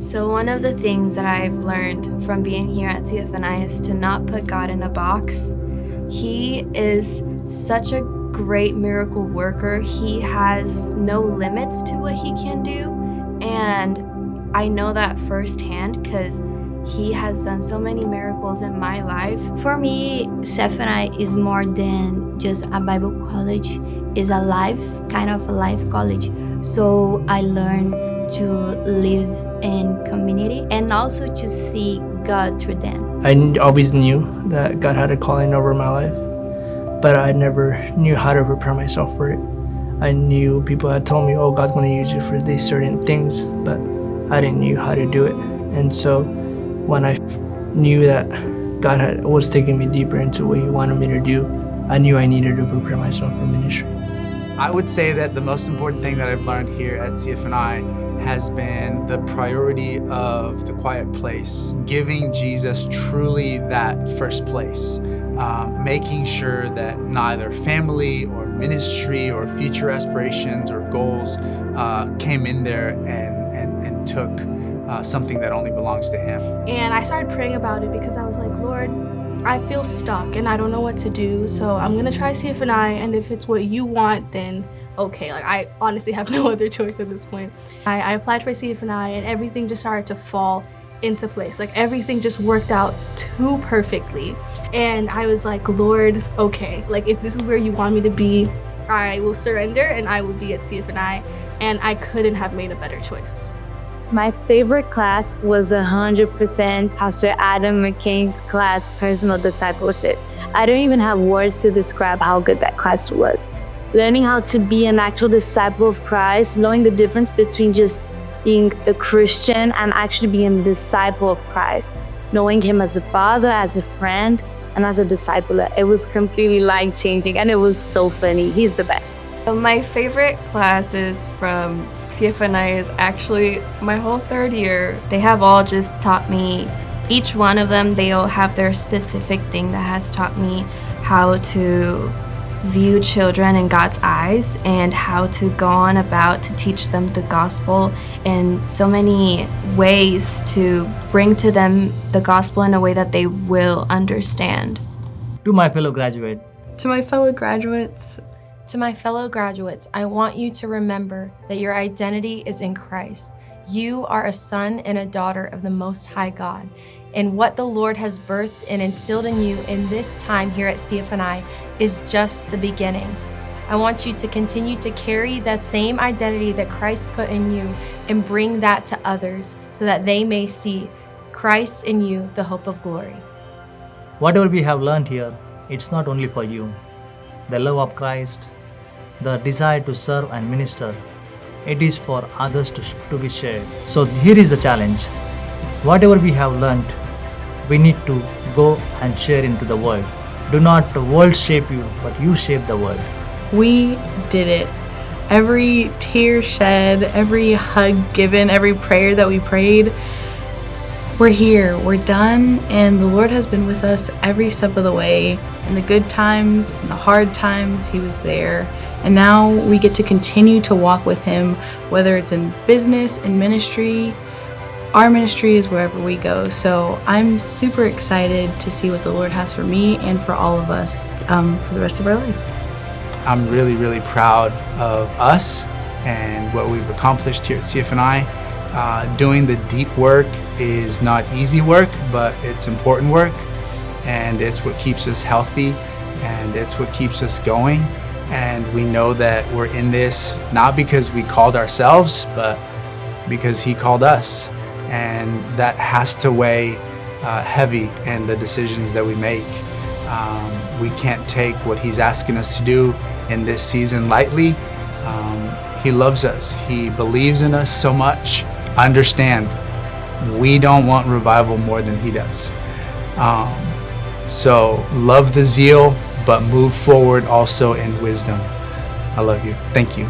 So one of the things that I've learned from being here at CFNI is to not put God in a box. He is such a great miracle worker. He has no limits to what he can do. And I know that firsthand because he has done so many miracles in my life. For me, CFNI is more than just a Bible college. It's a kind of a life college. So I learn to live in community and also to see God through them. I always knew that God had a calling over my life, but I never knew how to prepare myself for it. I knew people had told me, oh, God's going to use you for these certain things, but I didn't know how to do it. And so when I knew that God was taking me deeper into what He wanted me to do, I knew I needed to prepare myself for ministry. I would say that the most important thing that I've learned here at CFNI has been the priority of the quiet place, giving Jesus truly that first place, making sure that neither family or ministry or future aspirations or goals came in there and took something that only belongs to Him. And I started praying about it because I was like, Lord, I feel stuck and I don't know what to do, so I'm gonna try CFNI, and if it's what you want, then okay. Like, I honestly have no other choice at this point. I applied for CFNI and everything just started to fall into place. Like, everything just worked out too perfectly. And I was like, Lord, okay, like if this is where you want me to be, I will surrender and I will be at CFNI. And I couldn't have made a better choice. My favorite class was 100% Pastor Adam McCain's class, Personal Discipleship. I don't even have words to describe how good that class was. Learning how to be an actual disciple of Christ, knowing the difference between just being a Christian and actually being a disciple of Christ, knowing Him as a father, as a friend, and as a discipler. It was completely life-changing and it was so funny. He's the best. My favorite classes from CFNI is actually my whole third year. They have all just taught me, each one of them, they all have their specific thing that has taught me how to view children in God's eyes and how to go on about to teach them the gospel in so many ways to bring to them the gospel in a way that they will understand. To my fellow graduate. To my fellow graduates. To my fellow graduates, I want you to remember that your identity is in Christ. You are a son and a daughter of the Most High God. And what the Lord has birthed and instilled in you in this time here at CFNI is just the beginning. I want you to continue to carry that same identity that Christ put in you and bring that to others so that they may see Christ in you, the hope of glory. Whatever we have learned here, it's not only for you. The love of Christ, the desire to serve and minister, it is for others to be shared. So here is the challenge. Whatever we have learned, we need to go and share into the world. Do not the world shape you, but you shape the world. We did it. Every tear shed, every hug given, every prayer that we prayed, we're here, we're done, and the Lord has been with us every step of the way. In the good times, in the hard times, He was there. And now we get to continue to walk with Him, whether it's in business, in ministry. Our ministry is wherever we go. So I'm super excited to see what the Lord has for me and for all of us for the rest of our life. I'm really, really proud of us and what we've accomplished here at CFNI. Doing the deep work is not easy work, but it's important work, and it's what keeps us healthy, and it's what keeps us going. And we know that we're in this not because we called ourselves, but because He called us. And that has to weigh heavy in the decisions that we make. We can't take what He's asking us to do in this season lightly. He loves us. He believes in us so much. Understand, we don't want revival more than He does. So love the zeal, but move forward also in wisdom. I love you. Thank you.